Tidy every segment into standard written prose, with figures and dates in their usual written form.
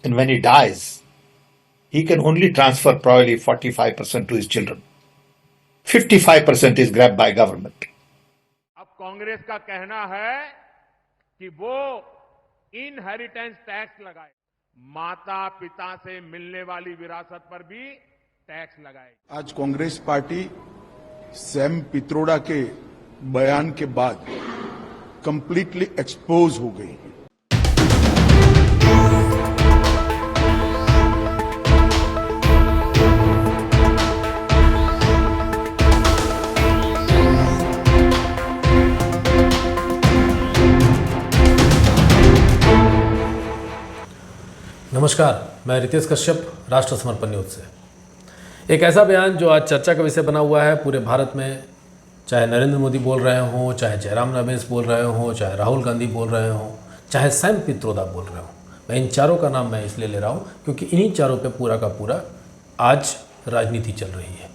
And when he dies, he can only transfer probably 45% to his children. 55% is grabbed by government. अब कांग्रेस का कहना है कि वो इनहेरिटेंस टैक्स लगाए, माता पिता से मिलने वाली विरासत पर भी टैक्स लगाए। आज कांग्रेस पार्टी सैम पित्रोड़ा के बयान के बाद कंप्लीटली एक्सपोज हो गई है। नमस्कार, मैं रितेश कश्यप, राष्ट्र समर्पण न्यूज से। एक ऐसा बयान जो आज चर्चा का विषय बना हुआ है पूरे भारत में, चाहे नरेंद्र मोदी बोल रहे हों, चाहे जयराम रमेश बोल रहे हों, चाहे राहुल गांधी बोल रहे हों, चाहे सैम पित्रोदा बोल रहे हों। मैं इन चारों का नाम मैं इसलिए ले रहा हूं क्योंकि इन्हीं चारों पे पूरा का पूरा आज राजनीति चल रही है।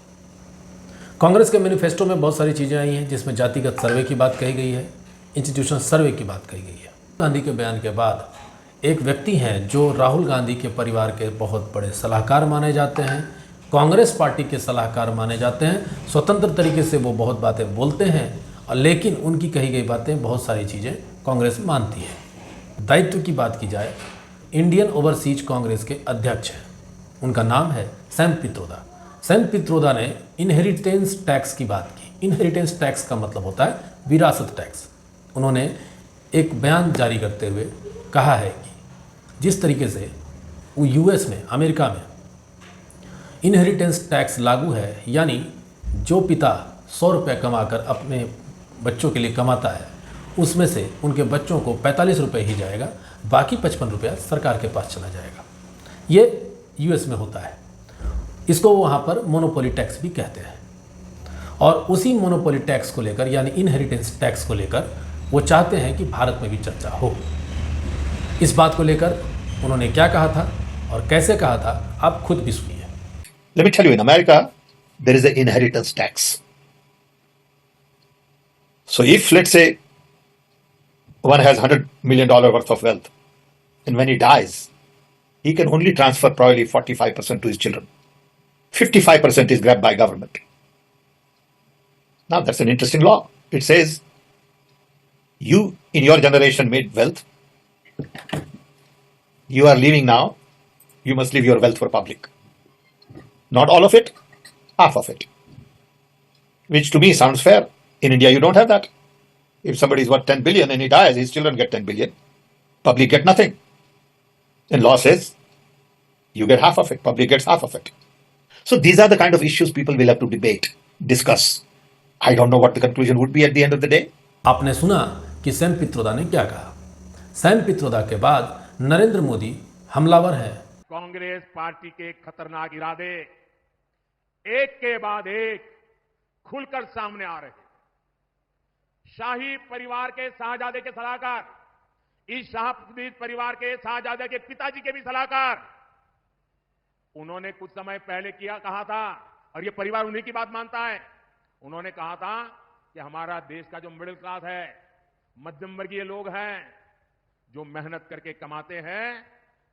कांग्रेस के मैनिफेस्टो में बहुत सारी चीज़ें आई हैं जिसमें जातिगत सर्वे की बात कही गई है, इंस्टीट्यूशनल सर्वे की बात कही गई है। गांधी के बयान के बाद एक व्यक्ति हैं जो राहुल गांधी के परिवार के बहुत बड़े सलाहकार माने जाते हैं, कांग्रेस पार्टी के सलाहकार माने जाते हैं। स्वतंत्र तरीके से वो बहुत बातें बोलते हैं और लेकिन उनकी कही गई बातें बहुत सारी चीज़ें कांग्रेस मानती है। दायित्व की बात की जाए, इंडियन ओवरसीज कांग्रेस के अध्यक्ष हैं, उनका नाम है सैम पित्रोदा। सैम पित्रोदा ने इनहेरिटेंस टैक्स की बात की। इनहेरिटेंस टैक्स का मतलब होता है विरासत टैक्स। उन्होंने एक बयान जारी करते हुए कहा है कि जिस तरीके से वो यूएस में, अमेरिका में इनहेरिटेंस टैक्स लागू है, यानी जो पिता 100 रुपये कमाकर अपने बच्चों के लिए कमाता है उसमें से उनके बच्चों को 45 रुपये ही जाएगा, बाकी 55 रुपया सरकार के पास चला जाएगा। ये यूएस में होता है। इसको वहाँ पर मोनोपोली टैक्स भी कहते हैं। और उसी मोनोपोली टैक्स को लेकर, यानी इनहेरिटेंस टैक्स को लेकर वो चाहते हैं कि भारत में भी चर्चा हो। इस बात को लेकर उन्होंने क्या कहा था और कैसे कहा था, आप खुद भी सुनिए। Let me tell you, in America, there is an inheritance tax. So if, let's say, one has $100 million worth of wealth, and when he dies, he can only transfer probably 45% to his children. 55% is grabbed by government. Now, that's an interesting law. It says, you, in your generation, made wealth. You are leaving now. You must leave your wealth for public. Not all of it, half of it. Which to me sounds fair. In India, you don't have that. If somebody is worth 10 billion and he dies, his children get 10 billion. Public get nothing. And law says, you get half of it. Public gets half of it. So these are the kind of issues people will have to debate, discuss. I don't know what the conclusion would be at the end of the day. आपने सुना कि Sam Pitroda ने क्या कहा। Sam Pitroda के बाद नरेंद्र मोदी हमलावर हैं। कांग्रेस पार्टी के खतरनाक इरादे एक के बाद एक खुलकर सामने आ रहे हैं। शाही परिवार के शाहजादे के सलाहकार, इस शाही परिवार के शाहजादे के पिताजी के भी सलाहकार, उन्होंने कुछ समय पहले कहा था, और ये परिवार उन्हीं की बात मानता है। उन्होंने कहा था कि हमारा देश का जो मिडिल क्लास है, मध्यम वर्गीय लोग हैं, जो मेहनत करके कमाते हैं,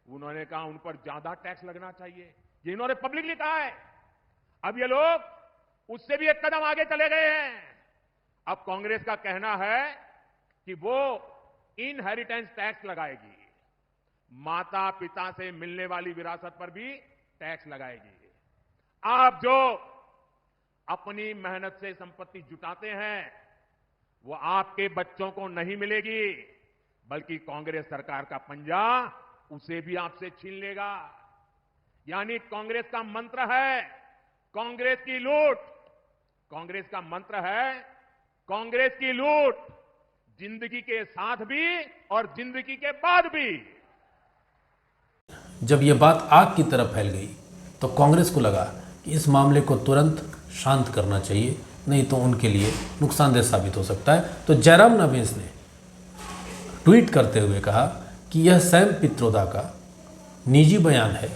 उन्होंने कहा उन पर ज्यादा टैक्स लगना चाहिए। ये इन्होंने पब्लिकली कहा है। अब ये लोग उससे भी एक कदम आगे चले गए हैं। अब कांग्रेस का कहना है कि वो इनहेरिटेंस टैक्स लगाएगी, माता पिता से मिलने वाली विरासत पर भी टैक्स लगाएगी। आप जो अपनी मेहनत से संपत्ति जुटाते हैं, वो आपके बच्चों को नहीं मिलेगी, बल्कि कांग्रेस सरकार का पंजा उसे भी आपसे छीन लेगा। यानी कांग्रेस का मंत्र है कांग्रेस की लूट। कांग्रेस का मंत्र है कांग्रेस की लूट, जिंदगी के साथ भी और जिंदगी के बाद भी। जब ये बात आग की तरफ फैल गई तो कांग्रेस को लगा कि इस मामले को तुरंत शांत करना चाहिए, नहीं तो उनके लिए नुकसानदेह साबित हो सकता है। तो जयराम रमेश ने ट्वीट करते हुए कहा कि यह सैम पित्रोदा का निजी बयान है,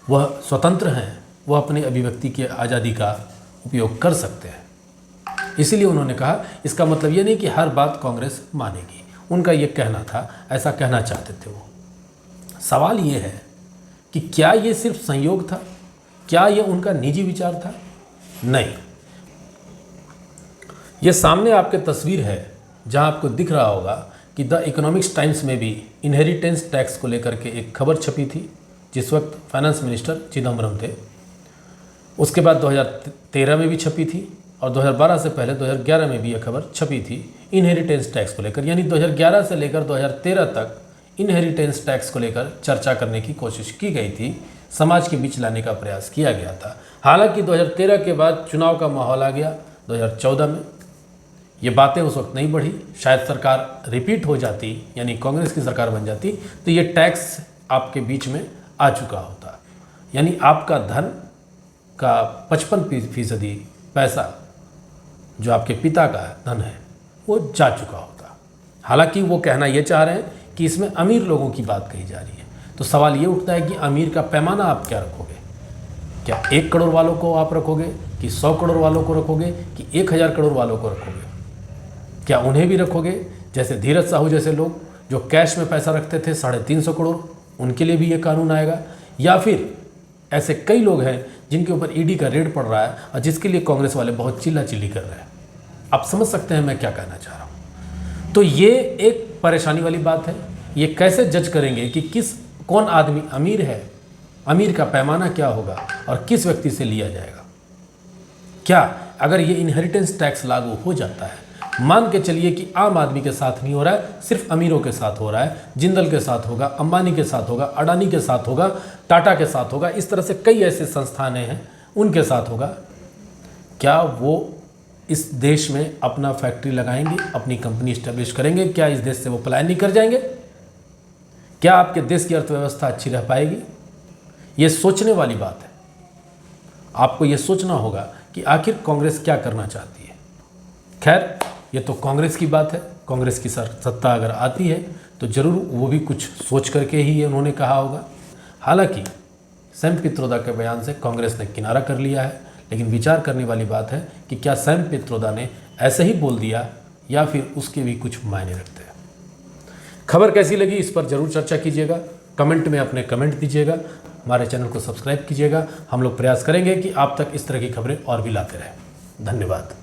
वह स्वतंत्र हैं, वह अपनी अभिव्यक्ति की आज़ादी का उपयोग कर सकते हैं। इसीलिए उन्होंने कहा इसका मतलब ये नहीं कि हर बात कांग्रेस मानेगी। उनका ये कहना था, ऐसा कहना चाहते थे वो। सवाल ये है कि क्या ये सिर्फ संयोग था, क्या ये उनका निजी विचार था? नहीं, ये सामने आपके तस्वीर है जहां आपको दिख रहा होगा कि द इकोनॉमिक्स टाइम्स में भी इनहेरिटेंस टैक्स को लेकर के एक खबर छपी थी जिस वक्त फाइनेंस मिनिस्टर चिदम्बरम थे। उसके बाद 2013 में भी छपी थी और 2012 से पहले 2011 में भी यह खबर छपी थी इनहेरिटेंस टैक्स को लेकर। यानी 2011 से लेकर 2013 तक इनहेरिटेंस टैक्स को लेकर चर्चा करने की कोशिश की गई थी, समाज के बीच लाने का प्रयास किया गया था। हालांकि 2013 के बाद चुनाव का माहौल आ गया 2014 में, ये बातें उस वक्त नहीं बढ़ी। शायद सरकार रिपीट हो जाती, यानी कांग्रेस की सरकार बन जाती, तो ये टैक्स आपके बीच में आ चुका होता, यानी आपका धन का 55% पैसा जो आपके पिता का धन है वो जा चुका होता। हालांकि वो कहना ये चाह रहे हैं कि इसमें अमीर लोगों की बात कही जा रही है। तो सवाल ये उठता है कि अमीर का पैमाना आप क्या रखोगे? क्या 1 करोड़ वालों को आप रखोगे कि 100 करोड़ वालों को रखोगे कि 1000 करोड़ वालों को रखोगे? क्या उन्हें भी रखोगे जैसे धीरज साहू जैसे लोग जो कैश में पैसा रखते थे 350 करोड़, उनके लिए भी ये कानून आएगा? या फिर ऐसे कई लोग हैं जिनके ऊपर ईडी का रेड पड़ रहा है और जिसके लिए कांग्रेस वाले बहुत चिल्लाचिल्ली कर रहे हैं? आप समझ सकते हैं मैं क्या कहना चाह रहा हूँ। तो ये एक परेशानी वाली बात है। ये कैसे जज करेंगे कि कौन आदमी अमीर है, अमीर का पैमाना क्या होगा और किस व्यक्ति से लिया जाएगा? क्या अगर ये इनहेरिटेंस टैक्स लागू हो जाता है, मान के चलिए कि आम आदमी के साथ नहीं हो रहा है, सिर्फ अमीरों के साथ हो रहा है, जिंदल के साथ होगा, अंबानी के साथ होगा, अडानी के साथ होगा, टाटा के साथ होगा, इस तरह से कई ऐसे संस्थानें हैं उनके साथ होगा, क्या वो इस देश में अपना फैक्ट्री लगाएंगे, अपनी कंपनी स्टैब्लिश करेंगे? क्या इस देश से वो पलायन नहीं कर जाएंगे? क्या आपके देश की अर्थव्यवस्था अच्छी रह पाएगी? ये सोचने वाली बात है। आपको ये सोचना होगा कि आखिर कांग्रेस क्या करना चाहती है। खैर, ये तो कांग्रेस की बात है। कांग्रेस की सत्ता अगर आती है तो ज़रूर वो भी कुछ सोच करके ही ये उन्होंने कहा होगा। हालांकि सैम पित्रोदा के बयान से कांग्रेस ने किनारा कर लिया है, लेकिन विचार करने वाली बात है कि क्या सैम पित्रोदा ने ऐसे ही बोल दिया या फिर उसके भी कुछ मायने रखते हैं। खबर कैसी लगी इस पर जरूर चर्चा कीजिएगा, कमेंट में अपने कमेंट दीजिएगा, हमारे चैनल को सब्सक्राइब कीजिएगा। हम लोग प्रयास करेंगे कि आप तक इस तरह की खबरें और भी लाते रहें। धन्यवाद।